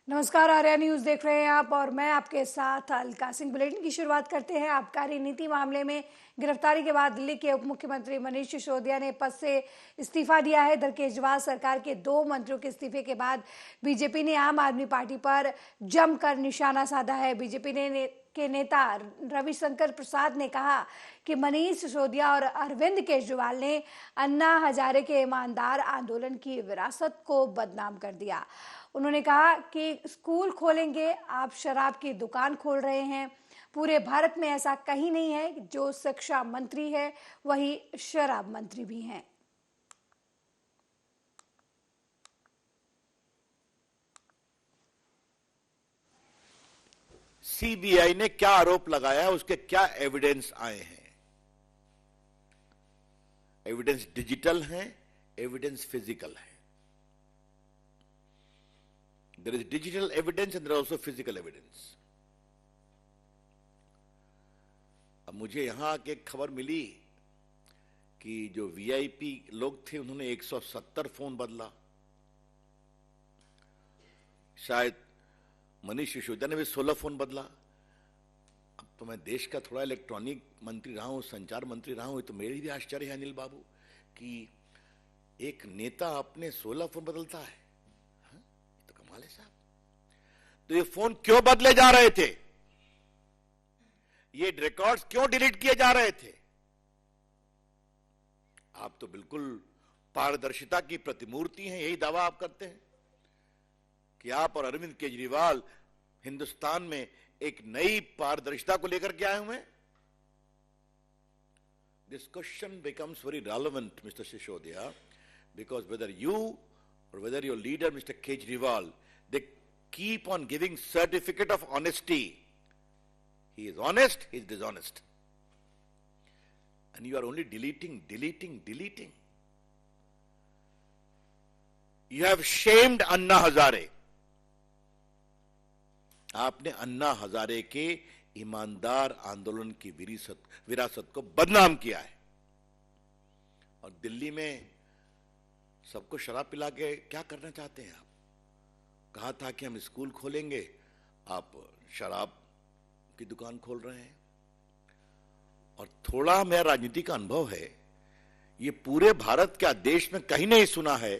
नमस्कार, आर्या न्यूज देख रहे हैं आप और मैं आपके साथ अलका सिंह। बुलेटिन की शुरुआत करते हैं। आबकारी नीति मामले में गिरफ्तारी के बाद दिल्ली के उप मुख्यमंत्री मनीष सिसोदिया ने पद से इस्तीफा दिया है। इधर केजरीवाल सरकार के 2 मंत्रियों के इस्तीफे के बाद बीजेपी ने आम आदमी पार्टी पर जमकर निशाना साधा है। बीजेपी के नेता रविशंकर प्रसाद ने कहा कि मनीष सिसोदिया और अरविंद केजरीवाल ने अन्ना हजारे के ईमानदार आंदोलन की विरासत को बदनाम कर दिया। उन्होंने कहा कि स्कूल खोलेंगे, आप शराब की दुकान खोल रहे हैं। पूरे भारत में ऐसा कहीं नहीं है। जो शिक्षा मंत्री है वही शराब मंत्री भी हैं। सीबीआई ने क्या आरोप लगाया, उसके क्या एविडेंस आए हैं? एविडेंस डिजिटल है, एविडेंस फिजिकल है। There is digital evidence and there is also physical evidence. अब मुझे यहां आके एक खबर मिली कि जो वीआईपी लोग थे उन्होंने 170 फोन बदला। शायद मनीष सिसोदिया ने भी 16 फोन बदला। अब तो मैं देश का थोड़ा इलेक्ट्रॉनिक मंत्री रहा हूं, संचार मंत्री रहा हूं, तो मेरी भी आश्चर्य है अनिल बाबू कि एक नेता अपने 16 फोन बदलता है। साहब, तो ये फोन क्यों बदले जा रहे थे? ये रिकॉर्ड्स क्यों डिलीट किए जा रहे थे? आप तो बिल्कुल पारदर्शिता की प्रतिमूर्ति हैं। यही दावा आप करते हैं कि आप और अरविंद केजरीवाल हिंदुस्तान में एक नई पारदर्शिता को लेकर के आए हुए हैं। This question becomes very relevant mister Sisodia, because whether you or whether your leader Mr. Kejriwal, they keep on giving certificate of honesty. He is honest, he is dishonest. And you are only deleting. You have shamed Anna Hazare. आपने अन्ना हजारे के ईमानदार आंदोलन की विरासत को बदनाम किया है। और दिल्ली में सबको शराब पिला के क्या करना चाहते हैं आप? कहा था कि हम स्कूल खोलेंगे, आप शराब की दुकान खोल रहे हैं। और थोड़ा मेरा राजनीति का अनुभव है, ये पूरे भारत के देश में कहीं नहीं सुना है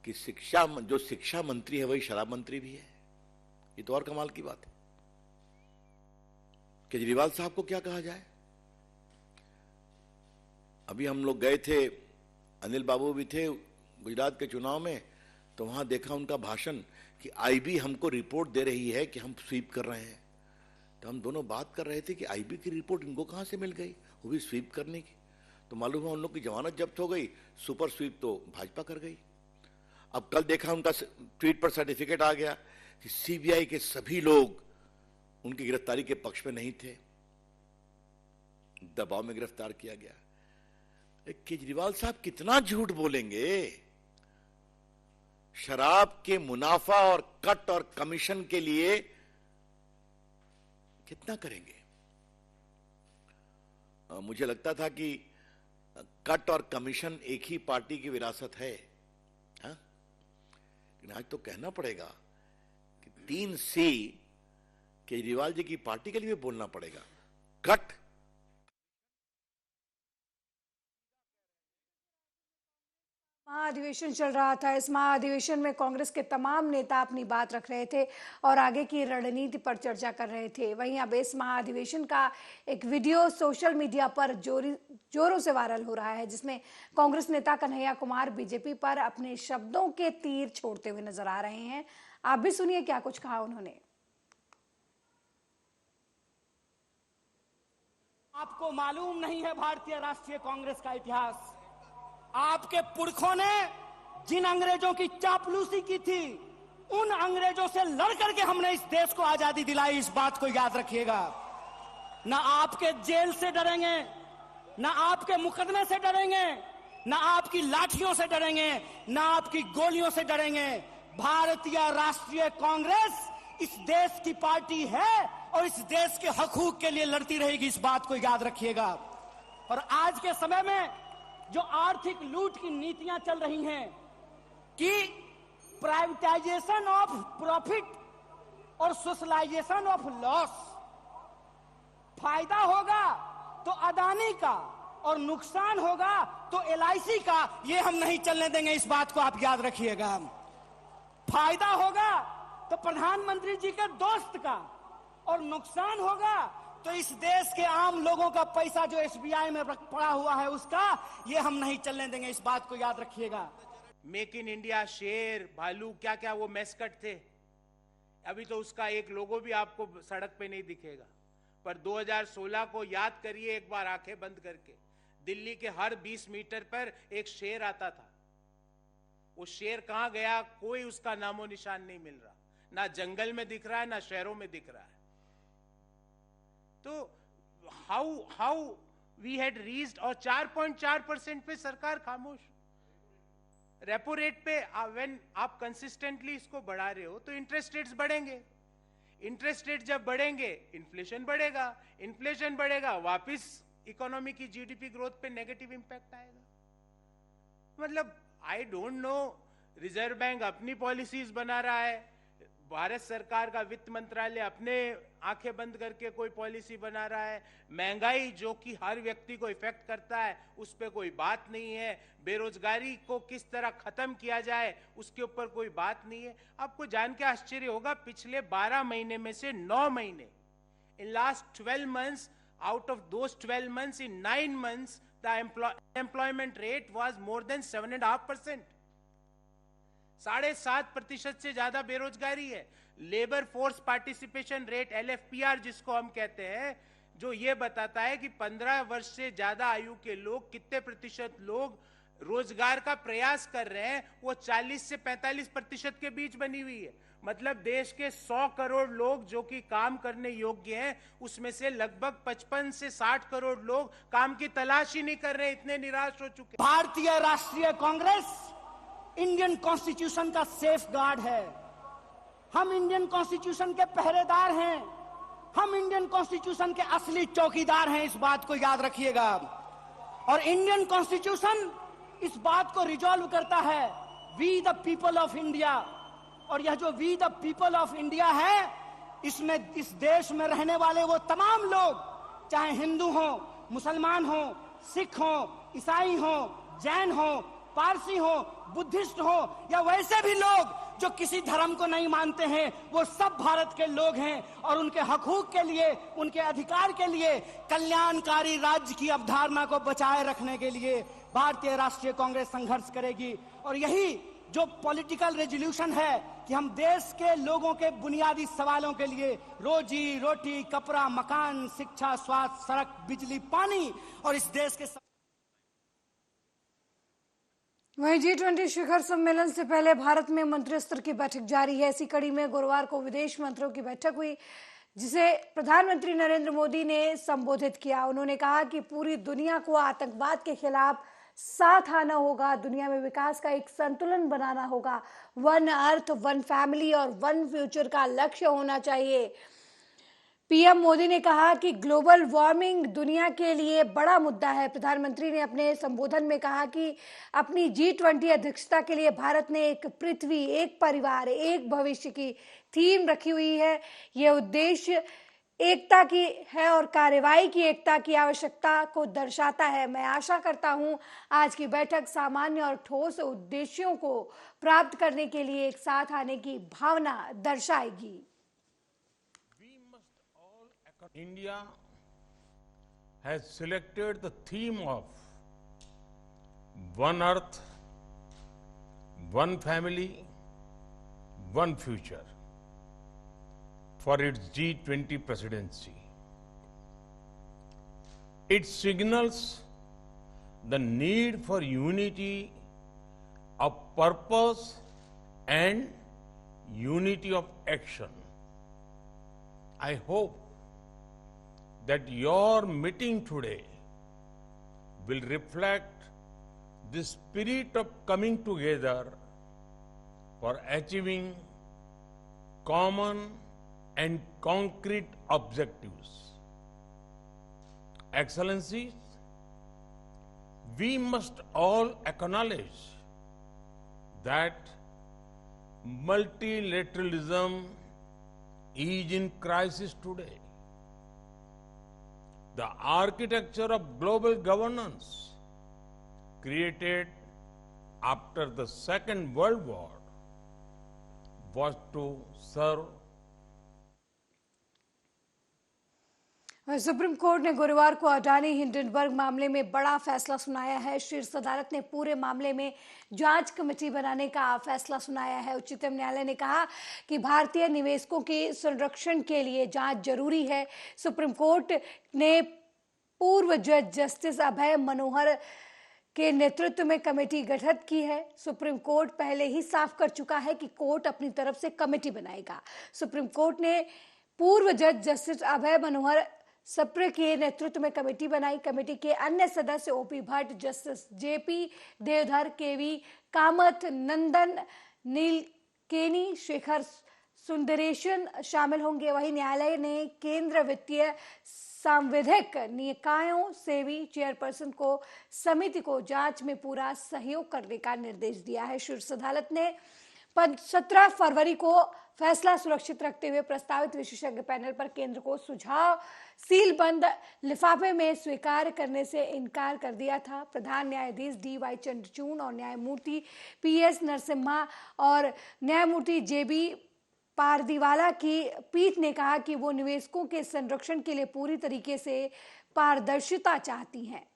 कि जो शिक्षा मंत्री है वही शराब मंत्री भी है। ये तो और कमाल की बात है। केजरीवाल साहब को क्या कहा जाए? अभी हम लोग गए थे, अनिल बाबू भी थे गुजरात के चुनाव में, तो वहां देखा उनका भाषण कि आईबी हमको रिपोर्ट दे रही है कि हम स्वीप कर रहे हैं। तो हम दोनों बात कर रहे थे कि आईबी की रिपोर्ट इनको कहां से मिल गई, वो भी स्वीप करने की। तो मालूम है उन लोग की जमानत जब्त हो गई, सुपर स्वीप तो भाजपा कर गई। अब कल देखा उनका ट्वीट पर सर्टिफिकेट आ गया कि सीबीआई के सभी लोग उनकी गिरफ्तारी के पक्ष में नहीं थे, दबाव में गिरफ्तार किया गया। केजरीवाल साहब कितना झूठ बोलेंगे? शराब के मुनाफा और कट और कमीशन के लिए कितना करेंगे? मुझे लगता था कि कट और कमीशन एक ही पार्टी की विरासत है, हाँ? लेकिन आज तो कहना पड़ेगा कि 3C केजरीवाल जी की पार्टी के लिए बोलना पड़ेगा। कट महाधिवेशन चल रहा था। इस महाधिवेशन में कांग्रेस के तमाम नेता अपनी बात रख रहे थे और आगे की रणनीति पर चर्चा कर रहे थे। वहीं अब इस महाधिवेशन का एक वीडियो सोशल मीडिया पर जोरों से वायरल हो रहा है, जिसमें कांग्रेस नेता कन्हैया कुमार बीजेपी पर अपने शब्दों के तीर छोड़ते हुए नजर आ रहे हैं। आप भी सुनिए क्या कुछ कहा उन्होंने। आपको मालूम नहीं है भारतीय राष्ट्रीय कांग्रेस का इतिहास। आपके पुरखों ने जिन अंग्रेजों की चापलूसी की थी, उन अंग्रेजों से लड़ करके हमने इस देश को आजादी दिलाई। इस बात को याद रखिएगा। ना आपके जेल से डरेंगे, ना आपके मुकदमे से डरेंगे, ना आपकी लाठियों से डरेंगे, ना आपकी गोलियों से डरेंगे। भारतीय राष्ट्रीय कांग्रेस इस देश की पार्टी है और इस देश के हकूक के लिए लड़ती रहेगी। इस बात को याद रखिएगा। और आज के समय में जो आर्थिक लूट की नीतियां चल रही हैं कि प्राइवेटाइजेशन ऑफ प्रॉफिट और सोशलाइजेशन ऑफ लॉस। फायदा होगा तो अदानी का और नुकसान होगा तो एलआईसी का। ये हम नहीं चलने देंगे, इस बात को आप याद रखिएगा। फायदा होगा तो प्रधानमंत्री जी के दोस्त का और नुकसान होगा तो इस देश के आम लोगों का पैसा जो एसबीआई में पड़ा हुआ है उसका। ये हम नहीं चलने देंगे, इस बात को याद रखिएगा। मेक इन इंडिया, शेर, भालू, क्या क्या वो मैस्कट थे। अभी तो उसका एक लोगो भी आपको सड़क पे नहीं दिखेगा। पर 2016 को याद करिए एक बार आंखें बंद करके, दिल्ली के हर 20 मीटर पर एक शेर आता था। वो शेर कहां गया, कोई उसका नामो निशान नहीं मिल रहा। ना जंगल में दिख रहा है, ना शहरों में दिख रहा है। तो हाउ वी हैड रीच्ड, और 4.4% पे सरकार खामोश। रेपो रेट पे व्हेन आप कंसिस्टेंटली इसको बढ़ा रहे हो तो इंटरेस्ट रेट्स बढ़ेंगे। इंटरेस्ट रेट जब बढ़ेंगे इन्फ्लेशन बढ़ेगा, इन्फ्लेशन बढ़ेगा वापस इकोनॉमी की जीडीपी ग्रोथ पे नेगेटिव इंपैक्ट आएगा। मतलब I don't know, reserve bank अपनी पॉलिसीज बना रहा है, भारत सरकार का वित्त मंत्रालय अपने आंखें बंद करके कोई पॉलिसी बना रहा है। महंगाई जो कि हर व्यक्ति को इफेक्ट करता है उस पर कोई बात नहीं है। बेरोजगारी को किस तरह खत्म किया जाए उसके ऊपर कोई बात नहीं है। आपको जान के आश्चर्य होगा, पिछले 12 महीने में से 9 महीने, in last 12 months, out of those 12 months, in 9 months the employment rate was more than 7.5%। 7.5% से ज्यादा बेरोजगारी है। Labour force participation rate, LFPR जिसको हम कहते हैं, जो ये बताता है कि 15 वर्ष से ज्यादा आयु के लोग कितने प्रतिशत लोग रोजगार का प्रयास कर रहे हैं, वो 40 से 45% के बीच बनी हुई है। मतलब देश के 100 करोड़ लोग जो कि काम करने योग्य हैं, उसमें से लगभग 55 से 60 करोड़ लोग काम की तलाश ही नहीं कर रहे, इतने निराश हो चुके। भारतीय राष्ट्रीय कांग्रेस इंडियन कॉन्स्टिट्यूशन का सेफ गार्ड है। हम इंडियन कॉन्स्टिट्यूशन के पहरेदार हैं, हम इंडियन कॉन्स्टिट्यूशन के असली चौकीदार हैं, इस बात को याद रखिएगा। और इंडियन कॉन्स्टिट्यूशन इस बात को रिजॉल्व करता है, we the people of India. और यह जो we the people of India है, इसमें इस देश में रहने वाले वो तमाम लोग, चाहे हिंदू हो, मुसलमान हो, सिख हो, ईसाई हो, जैन हो, पारसी हो, बुद्धिस्ट हो, या वैसे भी लोग जो किसी धर्म को नहीं मानते हैं, वो सब भारत के लोग हैं। और उनके हकूक के लिए, उनके अधिकार के लिए, कल्याणकारी राज्य की अवधारणा को बचाए रखने के लिए भारतीय राष्ट्रीय कांग्रेस संघर्ष करेगी। और यही जो पॉलिटिकल रेजोल्यूशन है कि हम देश के लोगों के बुनियादी सवालों के लिए, रोजी रोटी, कपड़ा, मकान, शिक्षा, स्वास्थ्य, सड़क, बिजली, पानी, और इस देश के वहीं G20 शिखर सम्मेलन से पहले भारत में मंत्री स्तर की बैठक जारी है। इसी कड़ी में गुरुवार को विदेश मंत्रियों की बैठक हुई, जिसे प्रधानमंत्री नरेंद्र मोदी ने संबोधित किया। उन्होंने कहा कि पूरी दुनिया को आतंकवाद के खिलाफ साथ आना होगा, दुनिया में विकास का एक संतुलन बनाना होगा, वन अर्थ, वन फैमिली और वन फ्यूचर का लक्ष्य होना चाहिए। पीएम मोदी ने कहा कि ग्लोबल वार्मिंग दुनिया के लिए बड़ा मुद्दा है। प्रधानमंत्री ने अपने संबोधन में कहा कि अपनी G20 अध्यक्षता के लिए भारत ने एक पृथ्वी, एक परिवार, एक भविष्य की थीम रखी हुई है। यह उद्देश्य एकता की है और कार्रवाई की एकता की आवश्यकता को दर्शाता है। मैं आशा करता हूं आज की बैठक सामान्य और ठोस उद्देश्यों को प्राप्त करने के लिए एक साथ आने की भावना दर्शाएगी। India has selected the theme of One Earth, One Family, One Future for its G20 presidency. It signals the need for unity of purpose and unity of action. I hope that your meeting today will reflect the spirit of coming together for achieving common and concrete objectives. Excellencies, we must all acknowledge that multilateralism is in crisis today. The architecture of global governance created after the Second World War was to serve. Supreme court ने गुरुवार को Adani Hindenburg मामले में बड़ा फैसला सुनाया है। शीर्ष अदालत ने पूरे मामले में जांच कमेटी बनाने का फैसला सुनाया है। उच्चतम न्यायालय ने कहा कि भारतीय निवेशकों के संरक्षण के लिए जांच जरूरी है। सुप्रीम कोर्ट ने पूर्व जज जस्टिस अभय मनोहर के नेतृत्व में कमेटी गठित की है। सुप्रीम कोर्ट पहले ही साफ कर चुका है कि कोर्ट अपनी तरफ से कमेटी बनाएगा। सुप्रीम कोर्ट ने पूर्व जज जस्टिस अभय मनोहर सप्रे के नेतृत्व में कमेटी बनाई। कमेटी के अन्य सदस्य OP Bhatt, justice JP Deodhar, KV Kamath, Nandan Nilekani, Shekhar Sundaresan शामिल होंगे। वहीं न्यायालय ने केंद्र वित्तीय सांविधिक निकायों सेवी चेयरपर्सन को समिति को जांच में पूरा सहयोग करने का निर्देश दिया है। शीर्ष अदालत ने 17 फरवरी को फैसला सुरक्षित रखते हुए प्रस्तावित विशेषज्ञ पैनल पर केंद्र को सुझाव सीलबंद लिफाफे में स्वीकार करने से इनकार कर दिया था। प्रधान न्यायाधीश DY चंद्रचूड़ और न्यायमूर्ति PS नरसिम्हा और न्यायमूर्ति JB पारदीवाला की पीठ ने कहा कि वो निवेशकों के संरक्षण के लिए पूरी तरीके से पारदर्शिता चाहती हैं।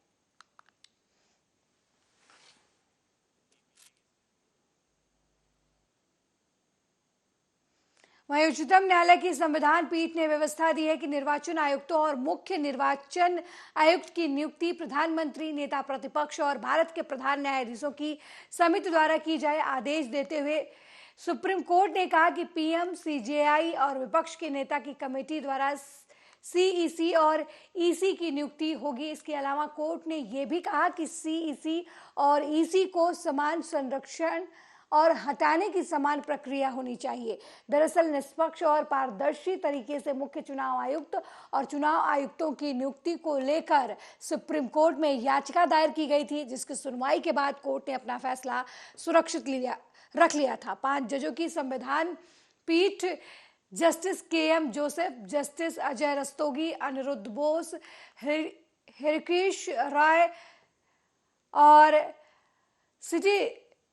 वहीं उच्चतम न्यायालय की संविधान पीठ ने व्यवस्था दी है कि निर्वाचन आयुक्तों और मुख्य निर्वाचन आयुक्त की नियुक्ति प्रधानमंत्री, नेता प्रतिपक्ष और भारत के प्रधान न्यायाधीशों की समिति द्वारा की जाए। आदेश देते हुए सुप्रीम कोर्ट ने कहा कि PM, CJI और विपक्ष के नेता की कमेटी द्वारा CEC और EC की नियुक्ति होगी। इसके अलावा कोर्ट ने यह भी कहा कि CEC और EC को समान संरक्षण और हटाने की समान प्रक्रिया होनी चाहिए। दरअसल निष्पक्ष और पारदर्शी तरीके से मुख्य चुनाव आयुक्त और चुनाव आयुक्तों की नियुक्ति को लेकर सुप्रीम कोर्ट में याचिका दायर की गई थी, जिसकी सुनवाई के बाद कोर्ट ने अपना फैसला सुरक्षित रख लिया था। 5 जजों की संविधान पीठ justice KM Joseph, justice Ajay Rastogi, Aniruddha Bose, Hrishikesh Roy और सिटी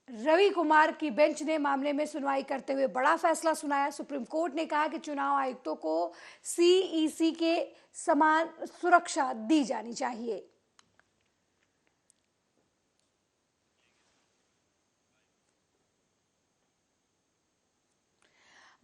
रवि कुमार की बेंच ने मामले में सुनवाई करते हुए बड़ा फैसला सुनाया। सुप्रीम कोर्ट ने कहा कि चुनाव आयुक्तों को CEC के समान सुरक्षा दी जानी चाहिए।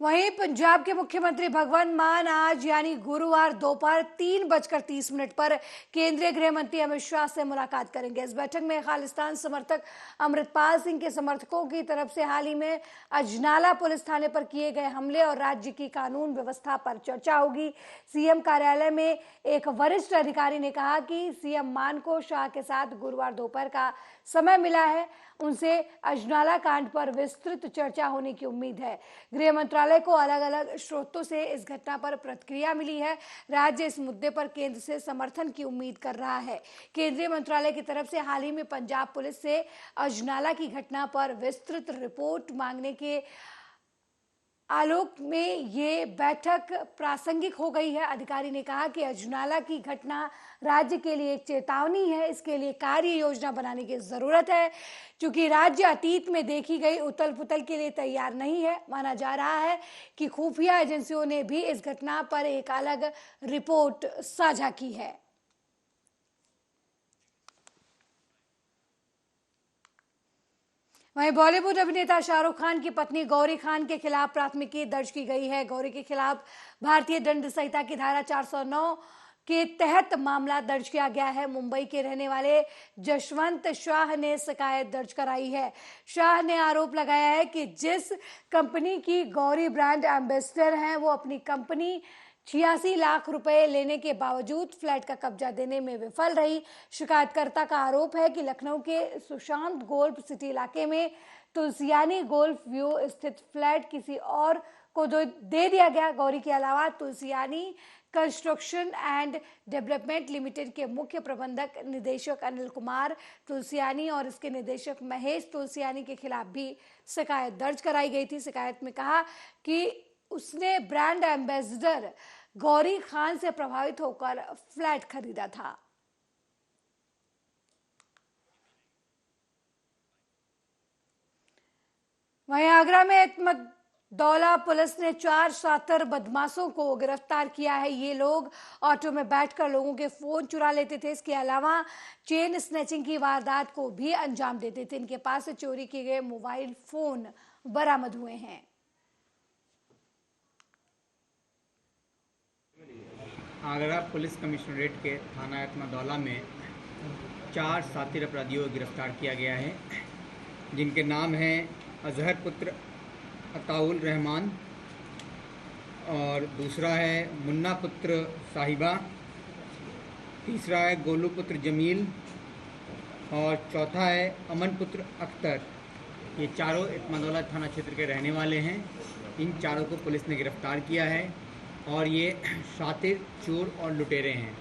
वहीं पंजाब के मुख्यमंत्री भगवंत मान आज यानी गुरुवार दोपहर 3:30 पर केंद्रीय गृह मंत्री अमित शाह से मुलाकात करेंगे। इस बैठक में खालिस्तान समर्थक अमृतपाल सिंह के समर्थकों की तरफ से हाल ही में अजनाला पुलिस थाने पर किए गए हमले और राज्य की कानून व्यवस्था पर चर्चा होगी। CM कार्यालय में एक वरिष्ठ अधिकारी ने कहा कि CM मान को शाह के साथ गुरुवार दोपहर का समय मिला है। उनसे अजनाला कांड पर विस्तृत चर्चा होने की उम्मीद है। गृह मंत्रालय को अलग अलग स्रोतों से इस घटना पर प्रतिक्रिया मिली है। राज्य इस मुद्दे पर केंद्र से समर्थन की उम्मीद कर रहा है। केंद्रीय मंत्रालय की तरफ से हाल ही में पंजाब पुलिस से अजनाला की घटना पर विस्तृत रिपोर्ट मांगने के आलोक में ये बैठक प्रासंगिक हो गई है। अधिकारी ने कहा कि अजनाला की घटना राज्य के लिए एक चेतावनी है। इसके लिए कार्य योजना बनाने की जरूरत है, क्योंकि राज्य अतीत में देखी गई उथल पुथल के लिए तैयार नहीं है। माना जा रहा है कि खुफिया एजेंसियों ने भी इस घटना पर एक अलग रिपोर्ट साझा की है। वहीं बॉलीवुड अभिनेता शाहरुख खान की पत्नी गौरी खान के खिलाफ प्राथमिकी दर्ज की गई है। गौरी के खिलाफ भारतीय दंड संहिता की धारा 409 के तहत मामला दर्ज किया गया है। मुंबई के रहने वाले जशवंत शाह ने शिकायत दर्ज कराई है। शाह ने आरोप लगाया है कि जिस कंपनी की गौरी ब्रांड एम्बेसडर हैं, वो अपनी कंपनी 86 लाख रुपए लेने के बावजूद फ्लैट का कब्जा देने में विफल रही। शिकायतकर्ता का आरोप है कि लखनऊ के सुशांत गोल्फ सिटी इलाके में तुलसियानी गोल्फ व्यू स्थित फ्लैट किसी और को दे दिया गया। गौरी के अलावा Tulsiani construction and development limited के मुख्य प्रबंधक निदेशक अनिल कुमार तुलसियानी और इसके निदेशक महेश तुलसियानी के खिलाफ भी शिकायत दर्ज कराई गई थी। शिकायत में कहा कि उसने ब्रांड एम्बेसडर गौरी खान से प्रभावित होकर फ्लैट खरीदा था। वहीं आगरा में एतमदौला पुलिस ने 4 शातिर बदमाशों को गिरफ्तार किया है। ये लोग ऑटो में बैठकर लोगों के फोन चुरा लेते थे। इसके अलावा चेन स्नैचिंग की वारदात को भी अंजाम देते थे। इनके पास से चोरी किए गए मोबाइल फोन बरामद हुए हैं। आगरा पुलिस कमिश्नरेट के थाना एतमदौला में 4 शातिर अपराधियों को गिरफ्तार किया गया है, जिनके नाम हैं अजहर पुत्र अताउल रहमान, और दूसरा है मुन्ना पुत्र साहिबा, तीसरा है गोलू पुत्र जमील और चौथा है अमन पुत्र अख्तर। ये चारों एतमदौला थाना क्षेत्र के रहने वाले हैं। इन चारों को पुलिस ने गिरफ्तार किया है और ये शातिर, चोर और लुटेरे हैं।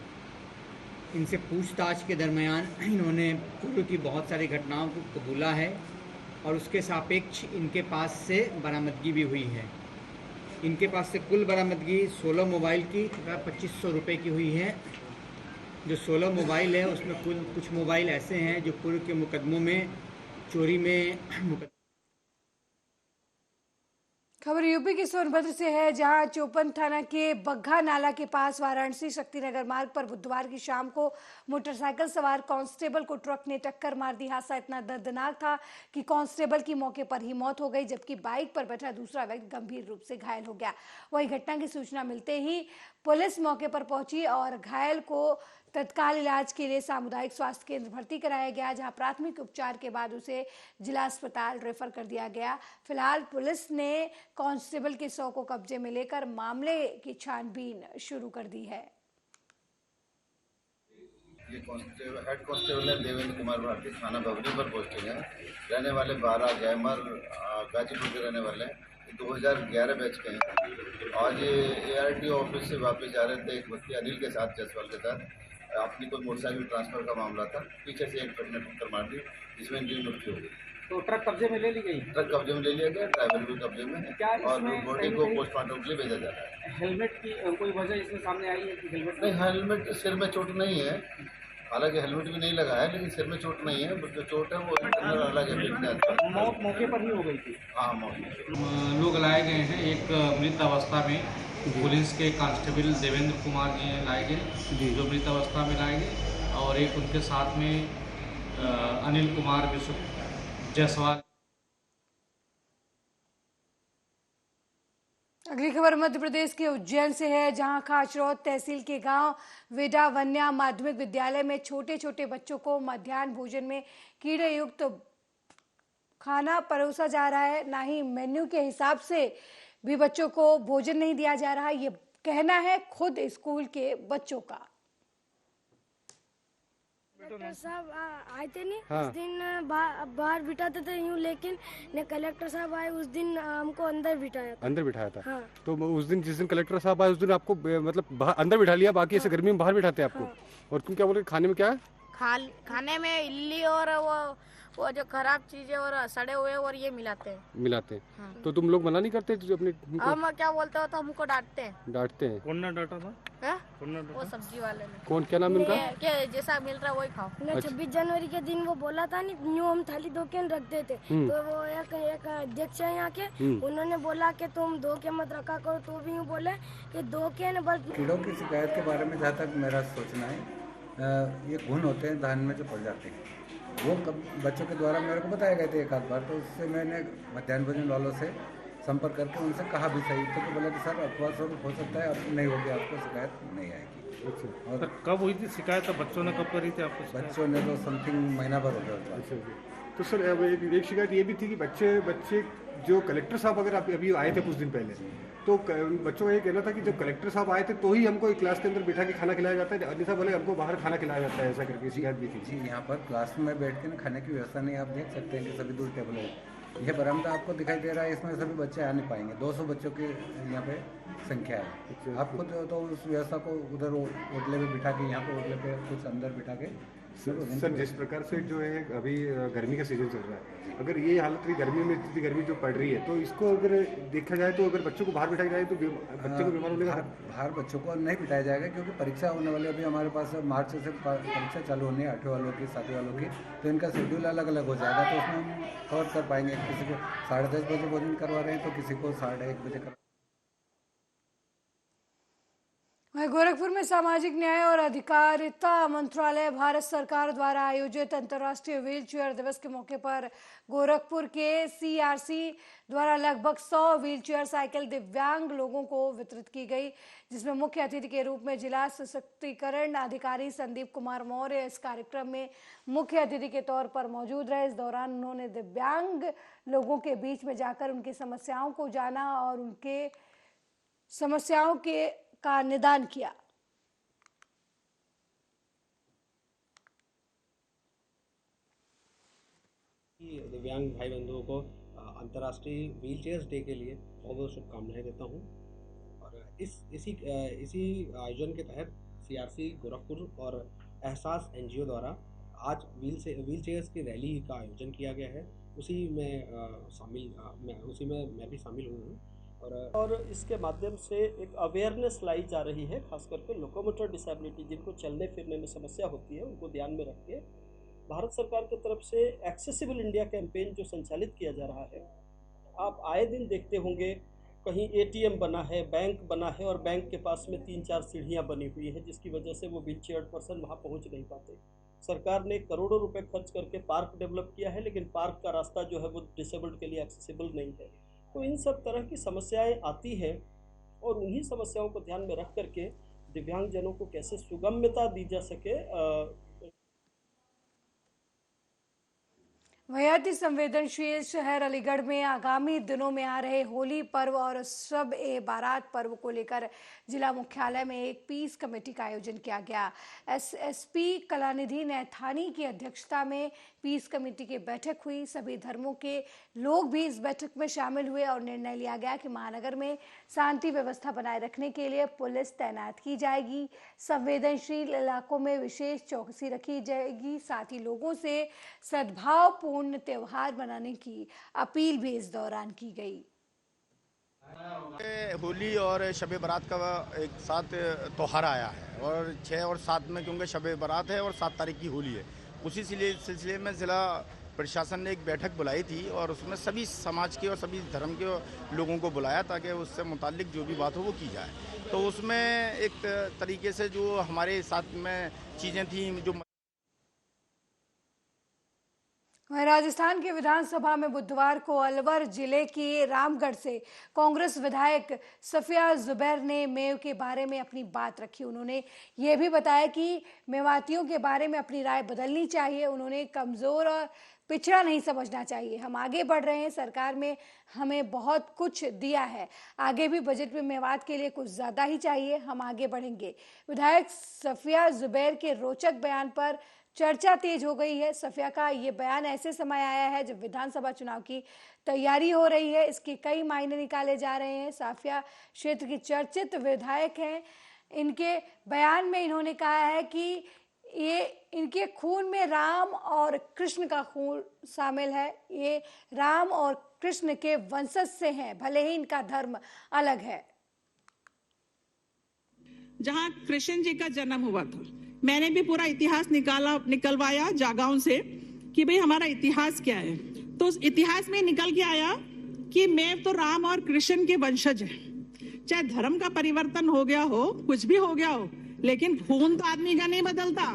इनसे पूछताछ के दरमियान इन्होंने पूर्व की बहुत सारी घटनाओं को कबूला है और उसके सापेक्ष इनके पास से बरामदगी भी हुई है। इनके पास से कुल बरामदगी 16 मोबाइल की 2500 रुपये की हुई है। जो 16 मोबाइल है उसमें कुछ मोबाइल ऐसे हैं जो पूर्व के मुकदमों में चोरी में खबर यूपी के सोनभद्र से है, जहां चौपन थाना के बग्घा नाला के पास वाराणसी शक्तिनगर मार्ग पर बुधवार की शाम को मोटरसाइकिल सवार कांस्टेबल को ट्रक ने टक्कर मार दी। हादसा इतना दर्दनाक था कि कांस्टेबल की मौके पर ही मौत हो गई, जबकि बाइक पर बैठा दूसरा व्यक्ति गंभीर रूप से घायल हो गया। वही घटना की सूचना मिलते ही पुलिस मौके पर पहुंची और घायल को तत्काल इलाज के लिए सामुदायिक स्वास्थ्य केंद्र भर्ती कराया गया, जहां प्राथमिक उपचार के बाद उसे जिला अस्पताल रेफर कर दिया गया। फिलहाल पुलिस ने कांस्टेबल के शव को कब्जे में लेकर मामले की छानबीन शुरू कर दी है। ये हेड कांस्टेबल है देवेंद्र कुमार भारती, थाना बबरी पर पोस्टिंग है। रहने वाले 12 गैमर गाजीपुर के रहने वाले हैं। 2011 बैच के हैं और ये ARTO ऑफिस से वापस जा रहे थे एक व्यक्ति अनिल के साथ, जसवाल के साथ। अपनी कोई मोटरसाइकिल ट्रांसफर का मामला था। पीछे से एक ट्रक ने टक्कर मार दी, जिसमें इनकी मृत्यु हो गई। तो ट्रक कब्जे में ले ली गई? ट्रक कब्जे में ले लिया गया, ड्राइवर भी कब्जे में है और बॉडी को पोस्टमार्टम के लिए भेजा जा रहा है। हेलमेट की कोई वजह इसमें सामने आई है कि हेलमेट नहीं, हेलमेट सिर में चोट नहीं है, हालांकि हेलमेट भी नहीं लगा है, लेकिन सिर में चोट नहीं है। जो चोट है वो इंटरनल अलग है। मौत मौके पर ही हो गई थी? हाँ, मौत। लोग लाए गए हैं। एक मृत अवस्था में पुलिस के कांस्टेबल देवेंद्र कुमार जी लाए गए, जो मृत अवस्था में लाए गए, और एक उनके साथ में अनिल कुमार जायसवाल। अगली खबर मध्य प्रदेश के उज्जैन से है, जहां खाचरौद तहसील के गांव वेडा वन्या माध्यमिक विद्यालय में छोटे छोटे बच्चों को मध्याह्न भोजन में कीड़े युक्त खाना परोसा जा रहा है। ना ही मेन्यू के हिसाब से भी बच्चों को भोजन नहीं दिया जा रहा। ये कहना है खुद स्कूल के बच्चों का। कलेक्टर साहब आए थे नहीं, हाँ। उस दिन बाहर बिठाते थे यूँ, लेकिन ने कलेक्टर साहब आए उस दिन हमको अंदर बिठाया था। अंदर बिठाया था? हाँ। तो उस दिन जिस दिन कलेक्टर साहब आए उस दिन आपको मतलब अंदर बिठा लिया, बाकी ऐसे गर्मी में बाहर बिठाते हैं आपको? हाँ। और तुम क्या बोले खाने में क्या है? खाने में इल्ली और वो जो खराब चीजें और सड़े हुए और ये मिलाते हैं। हाँ। तो तुम लोग मना नहीं करते जो अपने? हम क्या बोलते हो तो हमको डांटते हैं। कौन ना डांटा था? वो सब्जी वाले ने। कौन, क्या नाम इनका? जैसा मिल रहा है वही खाओ। 26 जनवरी के दिन वो बोला था नहीं, न्यू हम थाली 2 के रखते थे, तो वो एक अध्यक्ष है यहाँ के, उन्होंने बोला कि तुम 2 के मत रखा करो, तो भी यूँ बोले कि 2 के न बस। कीड़ों की शिकायत के बारे में जहाँ तक मेरा सोचना है, ये घुन होते हैं धान में जो पड़ जाते हैं, वो बच्चों के द्वारा मेरे को बताए गए थे एक आध बार। तो उससे मैंने मध्याह्न भोजन वालों से संपर्क करके उनसे कहा भी सही तो बोला कि सर अफवाह स्वरूप हो सकता है, अब नहीं होगी, आपको शिकायत नहीं आएगी। अच्छा, और कब हुई थी शिकायत? तो बच्चों ने कब करी थी आपको? बच्चों ने तो समथिंग महीना भर हो गया। अच्छा, तो सर एक शिकायत ये भी थी कि बच्चे जो कलेक्टर साहब अगर अभी आए थे कुछ दिन पहले, तो बच्चों का ये कहना था कि जब कलेक्टर साहब आए थे तो ही हमको एक क्लास के अंदर बिठा के खाना खिलाया जाता है, अन्यथा बोले हमको बाहर खाना खिलाया जाता है, ऐसा करके शिकायत भी थी। जी, यहाँ पर क्लास में बैठ के खाने की व्यवस्था नहीं, आप देख सकते हैं कि सभी दूर टेबल है। ये बरामदा आपको दिखाई दे रहा है, इसमें सभी बच्चे आ नहीं पाएंगे। 200 बच्चों की यहाँ पे संख्या है। आपको तो उस व्यवस्था को उधर होटले पे बिठा के, यहाँ पे होटले पे कुछ अंदर बिठा के। सर जिस प्रकार से जो है अभी गर्मी का सीजन चल रहा है, अगर ये हालत रही गर्मी में, इतनी गर्मी जो पड़ रही है, तो इसको अगर देखा जाए तो अगर बच्चों को बाहर बिठाया जाए तो बच्चों को बीमार होने का बाहर बच्चों को नहीं बिठाया जाएगा, क्योंकि परीक्षा होने वाली अभी हमारे पास मार्च से परीक्षा चालू होनी है 8वीं वालों की, 7वीं वालों की, तो इनका शेड्यूल अलग अलग हो जाएगा। तो उसमें हम कवर कर पाएंगे। किसी को 10:30 बजे भोजन करवा रहे हैं तो किसी को 1:30 बजे वहीं गोरखपुर में सामाजिक न्याय और अधिकारिता मंत्रालय भारत सरकार द्वारा आयोजित अंतर्राष्ट्रीय व्हील चेयर दिवस के मौके पर गोरखपुर के सीआरसी द्वारा लगभग 100 व्हील चेयर साइकिल दिव्यांग लोगों को वितरित की गई, जिसमें मुख्य अतिथि के रूप में जिला सशक्तिकरण अधिकारी संदीप कुमार मौर्य इस कार्यक्रम में मुख्य अतिथि के तौर पर मौजूद रहे। इस दौरान उन्होंने दिव्यांग लोगों के बीच में जाकर उनकी समस्याओं को जाना और उनके समस्याओं का निदान किया। दिव्यांग भाई बंधुओं को अंतर्राष्ट्रीय व्हील चेयर्स डे के लिए बहुत बहुत शुभकामनाएं देता हूं। और इसी आयोजन के तहत सीआरसी गोरखपुर और एहसास एनजीओ द्वारा आज व्हील चेयर्स की रैली का आयोजन किया गया है। उसी में मैं भी शामिल हुआ हूँ। और इसके माध्यम से एक अवेयरनेस लाई जा रही है, खास करके लोकोमोटर डिसेबिलिटी, जिनको चलने फिरने में समस्या होती है, उनको ध्यान में रख के भारत सरकार की तरफ से एक्सेसिबल इंडिया कैंपेन जो संचालित किया जा रहा है। आप आए दिन देखते होंगे कहीं एटीएम बना है, बैंक बना है और बैंक के पास में 3-4 सीढ़ियाँ बनी हुई है, जिसकी वजह से वो व्हील चेयर पर्सन वहाँ पहुँच नहीं पाते। सरकार ने करोड़ों रुपए खर्च करके पार्क डेवलप किया है, लेकिन पार्क का रास्ता जो है वो डिसेबल्ड के लिए एक्सेसिबल नहीं है। तो इन सब तरह की समस्याएं आती हैं और उन्हीं समस्याओं को ध्यान में रख करके दिव्यांगजनों को कैसे सुगम्यता दी जा सके। वहीं अति संवेदनशील शहर अलीगढ़ में आगामी दिनों में आ रहे होली पर्व और शब ए बारात पर्व को लेकर जिला मुख्यालय में एक पीस कमेटी का आयोजन किया गया। एसएसपी कलानिधि नैथानी की अध्यक्षता में पीस कमेटी की बैठक हुई। सभी धर्मों के लोग भी इस बैठक में शामिल हुए और निर्णय लिया गया कि महानगर में शांति व्यवस्था बनाए रखने के लिए पुलिस तैनात की जाएगी, संवेदनशील इलाकों में विशेष चौकसी रखी जाएगी, साथ ही लोगों से सद्भावपूर्ण त्योहार मनाने की अपील भी इस दौरान की गई। होली और शब बारात का एक साथ त्योहार आया है और 6 और 7 में क्योंकि शब बारात है और 7 तारीख की होली है, उसी सिलसिले में ज़िला प्रशासन ने एक बैठक बुलाई थी और उसमें सभी समाज के और सभी धर्म के लोगों को बुलाया ताकि उससे मुतालिक जो भी बात हो वो की जाए। तो उसमें एक तरीके से जो हमारे साथ में चीज़ें थी जो वहीं राजस्थान की विधानसभा में बुधवार को अलवर जिले के रामगढ़ से कांग्रेस विधायक सफिया जुबैर ने मेव के बारे में अपनी बात रखी। उन्होंने ये भी बताया कि मेवातियों के बारे में अपनी राय बदलनी चाहिए। उन्होंने कमजोर और पिछड़ा नहीं समझना चाहिए। हम आगे बढ़ रहे हैं, सरकार में हमें बहुत कुछ दिया है, आगे भी बजट में मेवात के लिए कुछ ज़्यादा ही चाहिए, हम आगे बढ़ेंगे। विधायक सफिया जुबैर के रोचक बयान पर चर्चा तेज हो गई है। सफिया का ये बयान ऐसे समय आया है जब विधानसभा चुनाव की तैयारी हो रही है, इसके कई मायने निकाले जा रहे हैं। सफिया क्षेत्र की चर्चित विधायक हैं। इनके बयान में इन्होंने कहा है कि ये इनके खून में राम और कृष्ण का खून शामिल है, ये राम और कृष्ण के वंशज से हैं, भले ही इनका धर्म अलग है। जहां कृष्ण जी का जन्म हुआ था, मैंने भी पूरा इतिहास निकलवाया जागाओं से कि भाई हमारा इतिहास क्या है। तो उस इतिहास में निकल के आया कि मैं तो राम और कृष्ण के वंशज है। चाहे धर्म का परिवर्तन हो गया हो, कुछ भी हो गया हो, लेकिन खून तो आदमी का नहीं बदलता,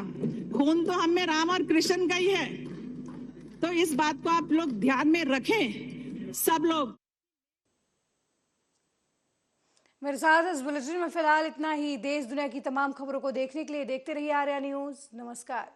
खून तो हम में राम और कृष्ण का ही है। तो इस बात को आप लोग ध्यान में रखें सब लोग। मेरे साथ इस बुलेटिन में फिलहाल इतना ही। देश दुनिया की तमाम खबरों को देखने के लिए देखते रहिए आर्या न्यूज। नमस्कार।